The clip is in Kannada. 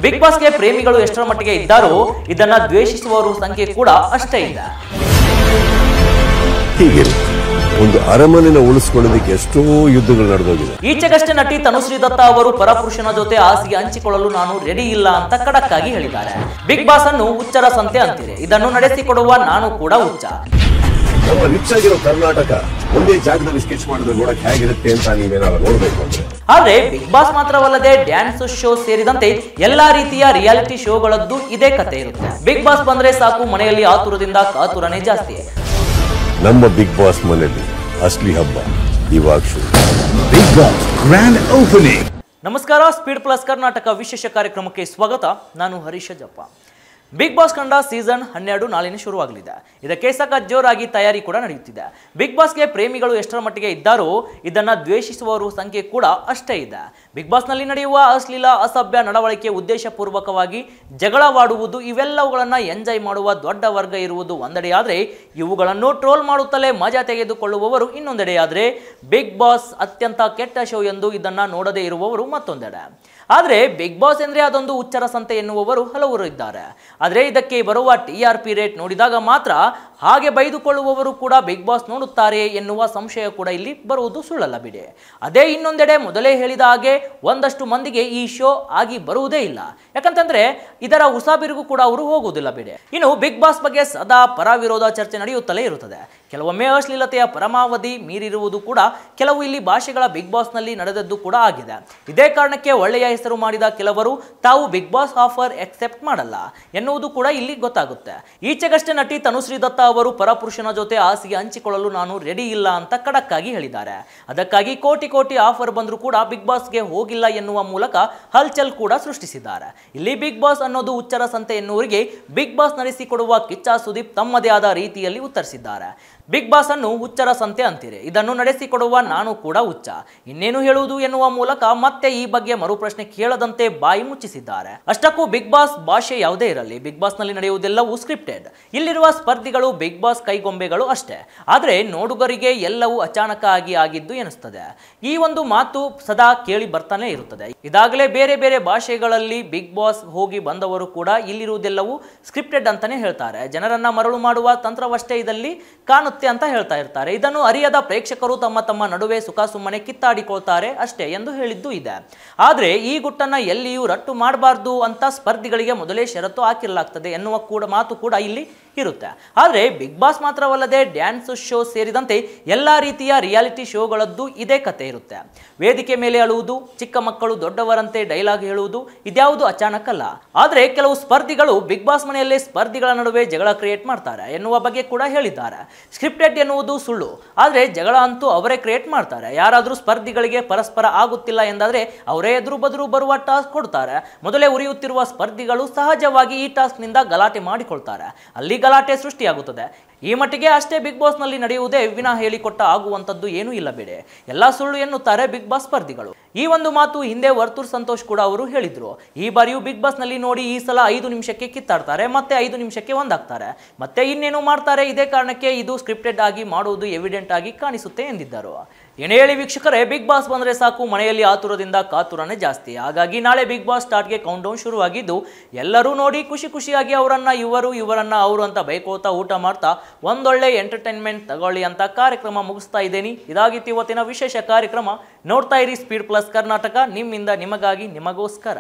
ಬಿಗ್ ಬಾಸ್ಗೆ ಪ್ರೇಮಿಗಳು ಎಷ್ಟರ ಮಟ್ಟಿಗೆ ಇದ್ದಾರೋ ಇದನ್ನ ದ್ವೇಷಿಸುವವರ ಸಂಖ್ಯೆ ಕೂಡ ಅಷ್ಟೇ ಇದೆ. ಹೀಗೆ ಒಂದು ಅರಮನೆನ ಉಳಿಸಿಕೊಳ್ಳೋದಕ್ಕೆ ಎಷ್ಟೋ ಯುದ್ಧಗಳು ನಡೆದೋಗಿದೆ. ಈಚೆಗಷ್ಟೇ ನಟಿ ತನುಶ್ರೀ ದತ್ತಾ ಅವರು ಪರಪುರುಷನ ಜೊತೆ ಹಾಸಿಗೆ ಹಂಚಿಕೊಳ್ಳಲು ನಾನು ರೆಡಿ ಇಲ್ಲ ಅಂತ ಖಡಕ್ ಆಗಿ ಹೇಳಿದ್ದಾರೆ. ಬಿಗ್ ಬಾಸ್ ಅನ್ನು ಹುಚ್ಚರ ಸಂತೆ ಅಂತೀರಿ, ಇದನ್ನು ನಡೆಸಿಕೊಡುವ ನಾನು ಕೂಡ ಹುಚ್ಚ. ನಮ್ಮ ರಿಚ್ ಆಗಿರೋ ಕರ್ನಾಟಕ ಒಂದೇ ಜಾಗದಲ್ಲಿ ಸ್ಕೆಚ್ ಮಾಡಿದ್ರೆ ನೋಡಕ್ ಹೇಗಿರುತ್ತೆ ಅಂತ ನೀವೇನಾದ್ರು ನೋಡ್ಬೇಕು ಅಂದ್ರೆ. ಆದ್ರೆ ಬಿಗ್ ಬಾಸ್ ಮಾತ್ರವಲ್ಲದೆ ಡ್ಯಾನ್ಸ್ ಶೋ ಸೇರಿದಂತೆ ಎಲ್ಲಾ ರೀತಿಯ ರಿಯಾಲಿಟಿ ಶೋಗಳದ್ದು ಇದೇ ಕತೆ ಇರುತ್ತೆ. ಬಿಗ್ ಬಾಸ್ ಬಂದ್ರೆ ಸಾಕು ಮನೆಯಲ್ಲಿ ಆತುರದಿಂದ ಕಾತುರನೇ ಜಾಸ್ತಿ. ನಮ್ಮ ಬಿಗ್ ಬಾಸ್ ಮನೆಯಲ್ಲಿ ಅಸ್ಲಿ ಹಬ್ಬ ಇವಾಗ ಶುರು. Bigg Boss grand opening. ನಮಸ್ಕಾರ, ಸ್ಪೀಡ್ ಪ್ಲಸ್ ಕರ್ನಾಟಕ ವಿಶೇಷ ಕಾರ್ಯಕ್ರಮಕ್ಕೆ ಸ್ವಾಗತ. ನಾನು ಹರೀಶ ಜಪ್ಪ. ಬಿಗ್ ಬಾಸ್ ಕಂಡ ಸೀಸನ್ 12 ನಾಳೆನೇ ಶುರುವಾಗಲಿದೆ. ಇದಕ್ಕೆ ಸಖತ್ ಜೋರಾಗಿ ತಯಾರಿ ಕೂಡ ನಡೆಯುತ್ತಿದೆ. ಬಿಗ್ ಬಾಸ್ಗೆ ಪ್ರೇಮಿಗಳು ಎಷ್ಟರ ಮಟ್ಟಿಗೆ ಇದ್ದಾರೋ ಇದನ್ನ ದ್ವೇಷಿಸುವವರ ಸಂಖ್ಯೆ ಕೂಡ ಅಷ್ಟೇ ಇದೆ. ಬಿಗ್ ಬಾಸ್ನಲ್ಲಿ ನಡೆಯುವ ಅಶ್ಲೀಲ ಅಸಭ್ಯ ನಡವಳಿಕೆ, ಉದ್ದೇಶಪೂರ್ವಕವಾಗಿ ಜಗಳವಾಡುವುದು, ಇವೆಲ್ಲವುಗಳನ್ನು ಎಂಜಾಯ್ ಮಾಡುವ ದೊಡ್ಡ ವರ್ಗ ಇರುವುದು ಒಂದೆಡೆಯಾದರೆ, ಇವುಗಳನ್ನು ಟ್ರೋಲ್ ಮಾಡುತ್ತಲೇ ಮಜಾ ತೆಗೆದುಕೊಳ್ಳುವವರು ಇನ್ನೊಂದೆಡೆಯಾದರೆ, ಬಿಗ್ ಬಾಸ್ ಅತ್ಯಂತ ಕೆಟ್ಟ ಶೋ ಎಂದು ಇದನ್ನ ನೋಡದೇ ಇರುವವರು ಮತ್ತೊಂದೆಡೆ. ಆದರೆ ಬಿಗ್ ಬಾಸ್ ಎಂದರೆ ಅದೊಂದು ಹುಚ್ಚರ ಸಂತೆ ಎನ್ನುವವರು ಹಲವರು ಇದ್ದಾರೆ. ಆದರೆ ಇದಕ್ಕೆ ಬರುವ TRP ರೇಟ್ ನೋಡಿದಾಗ ಮಾತ್ರ ಹಾಗೆ ಬೈದುಕೊಳ್ಳುವವರು ಕೂಡ ಬಿಗ್ ಬಾಸ್ ನೋಡುತ್ತಾರೆ ಎನ್ನುವ ಸಂಶಯ ಕೂಡ ಇಲ್ಲಿ ಬರುವುದು ಸುಳ್ಳಲ್ಲ ಬಿಡಿ. ಅದೇ ಇನ್ನೊಂದೆಡೆ ಮೊದಲೇ ಹೇಳಿದ ಹಾಗೆ ಒಂದಷ್ಟು ಮಂದಿಗೆ ಈ ಶೋ ಆಗಿ ಬರುವುದೇ ಇಲ್ಲ. ಯಾಕಂತಂದ್ರೆ ಇದರ ಉಸಾಬಿರಿಗೂ ಕೂಡ ಅವರು ಹೋಗುವುದಿಲ್ಲ ಬಿಡಿ. ಇನ್ನು ಬಿಗ್ ಬಾಸ್ ಬಗ್ಗೆ ಸದಾ ಪರ ವಿರೋಧ ಚರ್ಚೆ ನಡೆಯುತ್ತಲೇ ಇರುತ್ತದೆ. ಕೆಲವೊಮ್ಮೆ ಅಶ್ಲೀಲತೆಯ ಪರಮಾವಧಿ ಮೀರಿರುವುದು ಕೂಡ ಕೆಲವು ಇಲ್ಲಿ ಭಾಷೆಗಳ ಬಿಗ್ ಬಾಸ್ನಲ್ಲಿ ನಡೆದದ್ದು ಕೂಡ ಆಗಿದೆ. ಇದೇ ಕಾರಣಕ್ಕೆ ಒಳ್ಳೆಯ ಹೆಸರು ಮಾಡಿದ ಕೆಲವರು ತಾವು ಬಿಗ್ ಬಾಸ್ ಆಫರ್ ಎಕ್ಸೆಪ್ಟ್ ಮಾಡಲ್ಲ ಎನ್ನುವುದು ಕೂಡ ಇಲ್ಲಿ ಗೊತ್ತಾಗುತ್ತೆ. ಈಚೆಗಷ್ಟೇ ನಟಿ ತನುಶ್ರೀ ದತ್ತಾ ಅವರು ಪರಪುರುಷನ ಜೊತೆ ಹಾಸಿಗೆ ಹಂಚಿಕೊಳ್ಳಲು ನಾನು ರೆಡಿ ಇಲ್ಲ ಅಂತ ಖಡಕ್ ಆಗಿ ಹೇಳಿದ್ದಾರೆ. ಅದಕ್ಕಾಗಿ ಕೋಟಿ ಕೋಟಿ ಆಫರ್ ಬಂದರೂ ಕೂಡ ಬಿಗ್ ಬಾಸ್ಗೆ ಹೋಗಿಲ್ಲ ಎನ್ನುವ ಮೂಲಕ ಹಲ್ಚಲ್ ಕೂಡ ಸೃಷ್ಟಿಸಿದ್ದಾರೆ. ಇಲ್ಲಿ ಬಿಗ್ ಬಾಸ್ ಅನ್ನೋದು ಹುಚ್ಚರ ಸಂತೆ ಎನ್ನುವರಿಗೆ ಬಿಗ್ ಬಾಸ್ ನಡೆಸಿಕೊಡುವ ಕಿಚ್ಚ ಸುದೀಪ್ ತಮ್ಮದೇ ಆದ ರೀತಿಯಲ್ಲಿ ಉತ್ತರಿಸಿದ್ದಾರೆ. ಬಿಗ್ ಬಾಸ್ ಅನ್ನು ಹುಚ್ಚರ ಸಂತೆ ಅಂತೀರಿ, ಇದನ್ನು ನಡೆಸಿಕೊಡುವ ನಾನು ಕೂಡ ಹುಚ್ಚ, ಇನ್ನೇನು ಹೇಳುವುದು ಎನ್ನುವ ಮೂಲಕ ಮತ್ತೆ ಈ ಬಗ್ಗೆ ಮರುಪ್ರಶ್ನೆ ಕೇಳದಂತೆ ಬಾಯಿ ಮುಚ್ಚಿಸಿದ್ದಾರೆ. ಅಷ್ಟಕ್ಕೂ ಬಿಗ್ ಬಾಸ್ ಭಾಷೆ ಯಾವುದೇ ಇರಲಿ, ಬಿಗ್ ಬಾಸ್ ನಲ್ಲಿ ನಡೆಯುವುದೆಲ್ಲವೂ ಸ್ಕ್ರಿಪ್ಟೆಡ್. ಇಲ್ಲಿರುವ ಸ್ಪರ್ಧಿಗಳು ಬಿಗ್ ಬಾಸ್ ಕೈಗೊಂಬೆಗಳು ಅಷ್ಟೇ. ಆದ್ರೆ ನೋಡುಗರಿಗೆ ಎಲ್ಲವೂ ಅಚಾನಕ ಆಗಿ ಆಗಿದ್ದು ಎನಿಸ್ತದೆ. ಈ ಒಂದು ಮಾತು ಸದಾ ಕೇಳಿ ಬರ್ತಾನೆ ಇರುತ್ತದೆ. ಇದಾಗಲೇ ಬೇರೆ ಬೇರೆ ಭಾಷೆಗಳಲ್ಲಿ ಬಿಗ್ ಬಾಸ್ ಹೋಗಿ ಬಂದವರು ಕೂಡ ಇಲ್ಲಿರುವುದೆಲ್ಲವೂ ಸ್ಕ್ರಿಪ್ಟೆಡ್ ಅಂತಾನೆ ಹೇಳ್ತಾರೆ. ಜನರನ್ನ ಮರಳು ಮಾಡುವ ತಂತ್ರವಷ್ಟೇ ಇದರಲ್ಲಿ ಕಾಣುತ್ತೆ ಅಂತ ಹೇಳ್ತಾ ಇರ್ತಾರೆ. ಇದನ್ನು ಅರಿಯದ ಪ್ರೇಕ್ಷಕರು ತಮ್ಮ ತಮ್ಮ ನಡುವೆ ಸುಖ ಸುಮ್ಮನೆ ಕಿತ್ತಾಡಿಕೊಳ್ತಾರೆ ಅಷ್ಟೇ ಎಂದು ಹೇಳಿದ್ದು ಇದೆ. ಆದ್ರೆ ಈ ಗುಟ್ಟನ್ನ ಎಲ್ಲಿಯೂ ರಟ್ಟು ಮಾಡಬಾರ್ದು ಅಂತ ಸ್ಪರ್ಧಿಗಳಿಗೆ ಮೊದಲೇ ಷರತ್ತು ಹಾಕಿರಲಾಗ್ತದೆ ಎನ್ನುವ ಮಾತು ಕೂಡ ಇಲ್ಲಿ ಇರುತ್ತೆ. ಆದರೆ ಬಿಗ್ ಬಾಸ್ ಮಾತ್ರವಲ್ಲದೆ ಡ್ಯಾನ್ಸ್ ಶೋ ಸೇರಿದಂತೆ ಎಲ್ಲಾ ರೀತಿಯ ರಿಯಾಲಿಟಿ ಶೋಗಳದ್ದು ಇದೇ ಕತೆ ಇರುತ್ತೆ. ವೇದಿಕೆ ಮೇಲೆ ಅಳುವುದು, ಚಿಕ್ಕ ಮಕ್ಕಳು ದೊಡ್ಡವರಂತೆ ಡೈಲಾಗ್ ಹೇಳುವುದು ಇದ್ಯಾವುದು ಅಚಾನಕ್ ಅಲ್ಲ. ಆದರೆ ಕೆಲವು ಸ್ಪರ್ಧಿಗಳು ಬಿಗ್ ಬಾಸ್ ಮನೆಯಲ್ಲೇ ಸ್ಪರ್ಧಿಗಳ ನಡುವೆ ಜಗಳ ಕ್ರಿಯೇಟ್ ಮಾಡ್ತಾರೆ ಎನ್ನುವ ಬಗ್ಗೆ ಕೂಡ ಹೇಳಿದ್ದಾರೆ. ಸ್ಕ್ರಿಪ್ಟೆಡ್ ಎನ್ನುವುದು ಸುಳ್ಳು, ಆದರೆ ಜಗಳ ಅಂತೂ ಅವರೇ ಕ್ರಿಯೇಟ್ ಮಾಡ್ತಾರೆ. ಯಾರಾದರೂ ಸ್ಪರ್ಧಿಗಳಿಗೆ ಪರಸ್ಪರ ಆಗುತ್ತಿಲ್ಲ ಎಂದಾದರೆ ಅವರೇ ಎದುರು ಬದುರು ಬರುವ ಟಾಸ್ಕ್ ಕೊಡ್ತಾರೆ. ಮೊದಲೇ ಉರಿಯುತ್ತಿರುವ ಸ್ಪರ್ಧಿಗಳು ಸಹಜವಾಗಿ ಈ ಟಾಸ್ಕ್ ನಿಂದ ಗಲಾಟೆ ಮಾಡಿಕೊಳ್ತಾರೆ. ಅಲ್ಲಿ ಗಲಾಟೆ ಸೃಷ್ಟಿಯಾಗುತ್ತದೆ. ಈ ಮಟ್ಟಿಗೆ ಅಷ್ಟೇ ಬಿಗ್ ಬಾಸ್ ನಲ್ಲಿ ನಡೆಯುವುದೇ ವಿನಾ ಹೇಳಿಕೊಟ್ಟ ಆಗುವಂತದ್ದು ಏನೂ ಇಲ್ಲ ಬಿಡಿ. ಎಲ್ಲಾ ಸುಳ್ಳು ಎನ್ನುತ್ತಾರೆ ಬಿಗ್ ಬಾಸ್ ಸ್ಪರ್ಧಿಗಳು. ಈ ಒಂದು ಮಾತು ಹಿಂದೆ ವರ್ತೂರ್ ಸಂತೋಷ್ ಕೂಡ ಅವರು ಹೇಳಿದ್ರು. ಈ ಬಾರಿಯೂ ಬಿಗ್ ಬಾಸ್ ನಲ್ಲಿ ನೋಡಿ ಈ ಸಲ 5 ನಿಮಿಷಕ್ಕೆ ಕಿತ್ತಾಡ್ತಾರೆ, ಮತ್ತೆ 5 ನಿಮಿಷಕ್ಕೆ ಒಂದಾಗ್ತಾರೆ, ಮತ್ತೆ ಇನ್ನೇನು ಮಾಡ್ತಾರೆ. ಇದೇ ಕಾರಣಕ್ಕೆ ಇದು ಸ್ಕ್ರಿಪ್ಟೆಡ್ ಆಗಿ ಮಾಡುವುದು ಎವಿಡೆಂಟ್ ಆಗಿ ಕಾಣಿಸುತ್ತೆ ಎಂದಿದ್ದರು. ಏನೇ ಹೇಳಿ ವೀಕ್ಷಕರೇ, ಬಿಗ್ ಬಾಸ್ ಬಂದ್ರೆ ಸಾಕು ಮನೆಯಲ್ಲಿ ಆತುರದಿಂದ ಕಾತುರನೇ ಜಾಸ್ತಿ. ಹಾಗಾಗಿ ನಾಳೆ ಬಿಗ್ ಬಾಸ್ ಸ್ಟಾರ್ಟ್ಗೆ ಕೌಂಟ್ ಡೌನ್ ಶುರುವಾಗಿದ್ದು ಎಲ್ಲರೂ ನೋಡಿ ಖುಷಿ ಖುಷಿಯಾಗಿ ಅವರನ್ನ ಇವರನ್ನ ಅವರು ಅಂತ ಬೈಕೋತಾ ಊಟ ಮಾಡ್ತಾ ಒಂದೊಳ್ಳೆ ಎಂಟರ್ಟೈನ್ಮೆಂಟ್ ತಗೊಳ್ಳಿ ಅಂತ ಕಾರ್ಯಕ್ರಮ ಮುಗಿಸ್ತಾ ಇದ್ದೇನೆ. ಇದಾಗಿತ್ತು ಇವತ್ತಿನ ವಿಶೇಷ ಕಾರ್ಯಕ್ರಮ. ನೋಡ್ತಾ ಇರಿ ಸ್ಪೀಡ್ ಪ್ಲಸ್ ಕರ್ನಾಟಕ, ನಿಮ್ಮಿಂದ ನಿಮಗಾಗಿ ನಿಮಗೋಸ್ಕರ.